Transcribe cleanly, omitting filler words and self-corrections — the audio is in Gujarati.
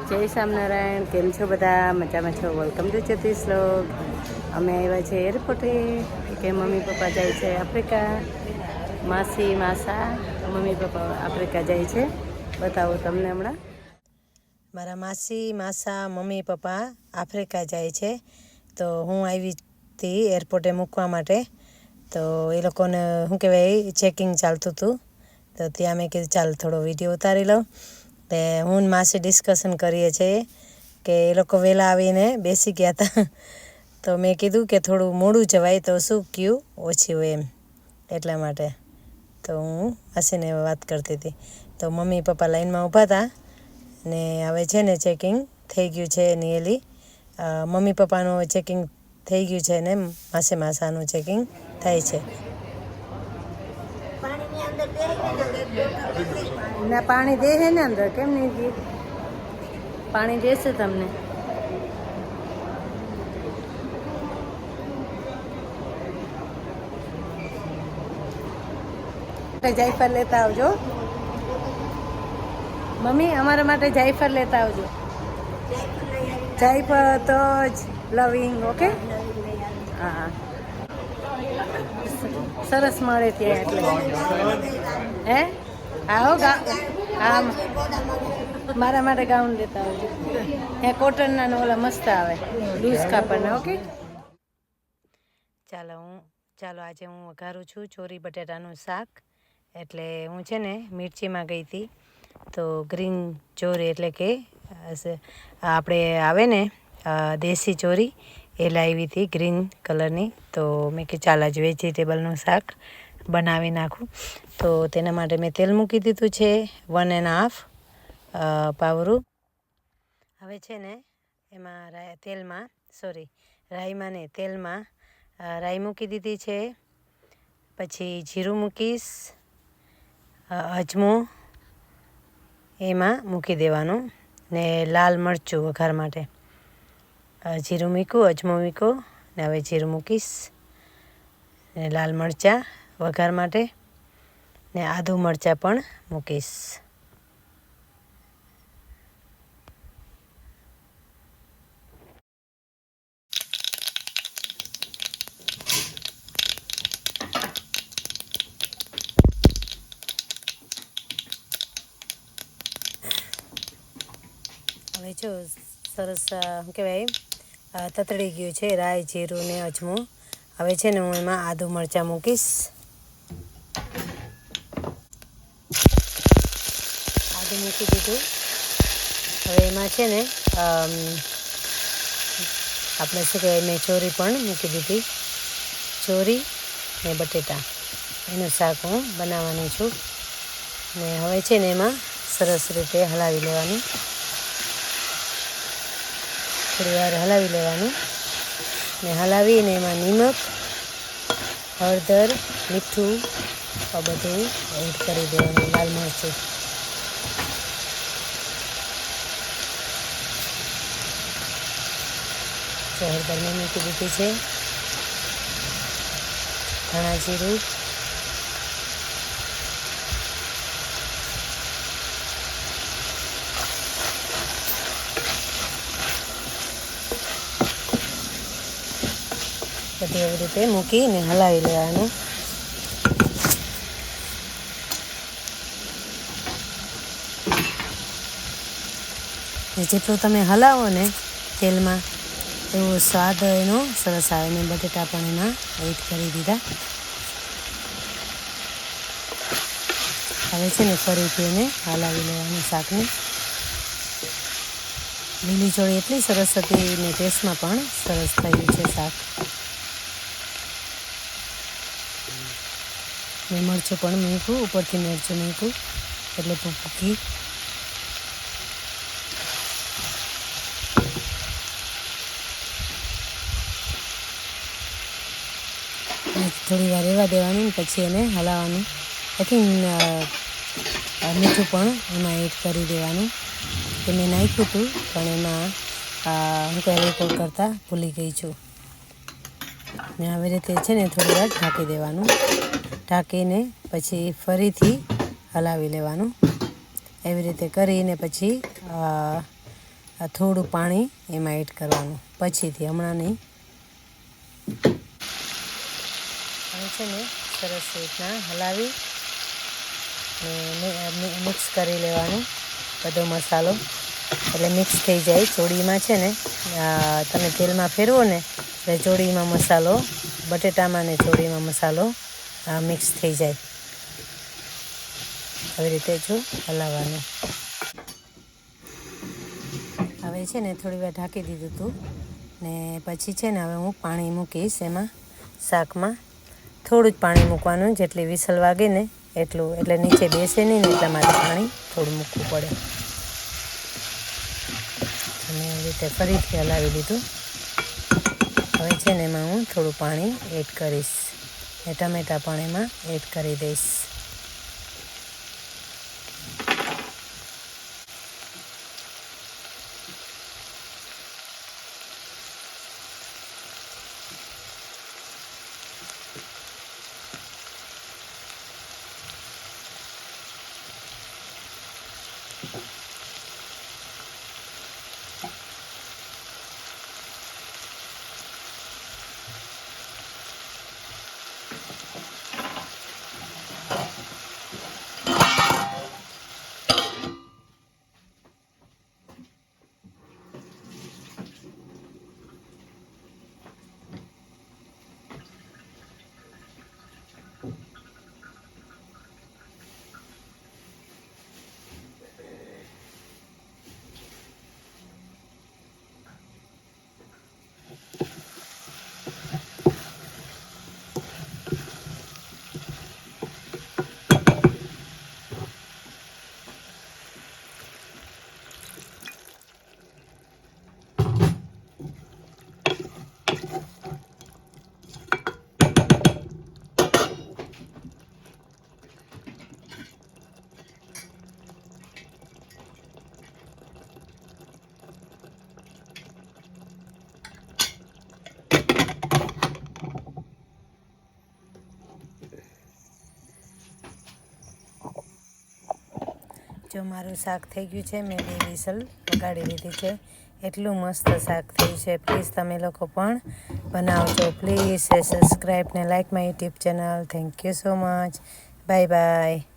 જય સ્વામિનારાયણ. કેમ છો બધા? મજામાં છો? વેલકમ ટુ જ્યોતિષ લોગ. અમે આવ્યા છે એરપોર્ટે કે મમ્મી પપ્પા જાય છે આફ્રિકા. માસી માસા મમ્મી પપ્પા આફ્રિકા જાય છે. બતાવો તમને હમણાં. મારા માસી માસા મમ્મી પપ્પા આફ્રિકા જાય છે. તો હું આવી હતી એરપોર્ટે મૂકવા માટે. તો એ લોકોને શું કહેવાય ચેકિંગ ચાલતું હતું. તો ત્યાં મેં કીધું ચાલ થોડો વિડીયો ઉતારી લઉં. તે હું માસી ડિસ્કશન કરીએ છીએ કે એ લોકો વહેલા આવીને બેસી ગયા હતા. તો મેં કીધું કે થોડું મોડું જવાય તો શું ક્યુ ઓછી હોય એમ, એટલા માટે. તો હું માસીને વાત કરતી હતી. તો મમ્મી પપ્પા લાઈનમાં ઊભા હતા ને હવે છે ને ચેકિંગ થઈ ગયું છે નિયરલી. મમ્મી પપ્પાનું ચેકિંગ થઈ ગયું છે ને માસી માસાનું ચેકિંગ થાય છે. ના પાણી દે છે ને અંદર, કેમ નહીં દે? પાણી દેશે તમને. જાયફળ લેતા આવજો મમ્મી, અમારા માટે જાયફળ લેતા આવજો. જાયફળ તો જ લવિંગ. ઓકે, હા સરસ મળે ત્યાં એટલે. હે આવો હા, મારા માટે ગાઉન લેતા આવજો. હે કોટનના ને ઓલા મસ્ત આવે લૂઝ કાપડના. ઓકે ચાલો આજે હું વઘારું છું ચોરી બટેટાનું શાક. એટલે હું છે ને મિર્ચીમાં ગઈ હતી. તો ગ્રીન ચોરી એટલે કે આપણે આવે ને દેશી ચોરી એ લાવી હતી ગ્રીન કલરની. તો મેં કે ચાલ આજ વેજીટેબલનું શાક બનાવી નાખું. તો તેના માટે મેં તેલ મૂકી દીધું છે 1.5 પાવરું. હવે છે ને એમાં રાઈમાં ને તેલમાં રાઈ મૂકી દીધી છે. પછી જીરું મૂકીશ, અજમો એમાં મૂકી દેવાનું ને લાલ મરચું વઘાર માટે. જીરું મૂક્યું, અજમો મૂક્યો ને હવે જીરું મૂકીશ ને લાલ મરચાં વઘાર માટે ને આદુ મરચાં પણ મૂકીશ. હવે જો સરસ શું કહેવાય તતડી ગયું છે રાઈ, જીરું ને અજમું. હવે છે ને હું એમાં આદુ મરચાં મૂકીશ. આદુ મૂકી દીધું. હવે એમાં છે ને આપણે શું કહેવાય મેં ચોરી પણ મૂકી દીધી. ચોરી ને બટેટા એનું શાક હું બનાવવાની છું. ને હવે છે ને એમાં સરસ રીતે હલાવી લેવાનું. થોડી વાર હલાવી લેવાનું ને હલાવીને એમાં નિમક, હળદર, મીઠું આ બધું એડ કરી દેવાનું. લાલ મરચું હળદર મેં મૂકી દીધી છે. ધાણા જીરું, બધી એવી રીતે મૂકીને હલાવી લેવાનું. જેટલું તમે હલાવો ને તેલમાં એવો સ્વાદ એનો સરસ આવે. મેં બટેટા પણ એમાં એડ કરી દીધા. હવે છે ને ફરીથી એને હલાવી લેવાનું શાકને. લીલી ચોળી એટલી સરસ હતી ને ટેસ્ટમાં પણ સરસ થયું છે શાક. મેં મરચું પણ મૂક્યું, ઉપરથી મરચું મૂક્યું એટલે ભૂકી. થોડી વાર રહેવા દેવાનું પછી એને હલાવવાનું. આઈ મીઠું પણ એમાં એડ કરી દેવાનું. કે મેં નાખ્યું હતું પણ એમાં હું રેકોર્ડ કરતાં ભૂલી ગઈ છું. ને આવી રીતે છે ને થોડી વાર ઢાંકી દેવાનું. ઢાંકીને પછી ફરીથી હલાવી લેવાનું. એવી રીતે કરીને પછી આ થોડું પાણી એમાં એડ કરવાનું, પછીથી, હમણાં નહીં. હવે છે ને સરસ રીતના હલાવી ને મિક્સ કરી લેવાનું બધો મસાલો, એટલે મિક્સ થઈ જાય. ચોળીમાં છે ને તમે તેલમાં ફેરવો ને એટલે ચોળીમાં મસાલો, બટેટામાં ને ચોળીમાં મસાલો મિક્સ થઈ જાય. આવી રીતે જો હલાવવાનું. હવે છે ને થોડી વાર ઢાંકી દીધું હતું ને પછી છે ને હવે હું પાણી મૂકીશ એમાં. શાકમાં થોડું જ પાણી મૂકવાનું, જેટલી વિસલ વાગે ને એટલું, એટલે નીચે બેસે નહીં ને એટલા માટે પાણી થોડું મૂકવું પડે. મેં એવી રીતે ફરીથી હલાવી દીધું. હવે છે ને એમાં હું થોડું પાણી એડ કરીશ ને ટમેટાં પણ એમાં એડ કરી દઈશ. જો મારું શાક થઈ ગયું છે, મેં 2 વિસલ વગાડી લીધી છે. એટલું મસ્ત શાક થયું છે. પ્લીઝ તમે લોકો પણ બનાવજો. પ્લીઝ સબસ્ક્રાઈબ ને like my YouTube channel. Thank you so much. Bye bye.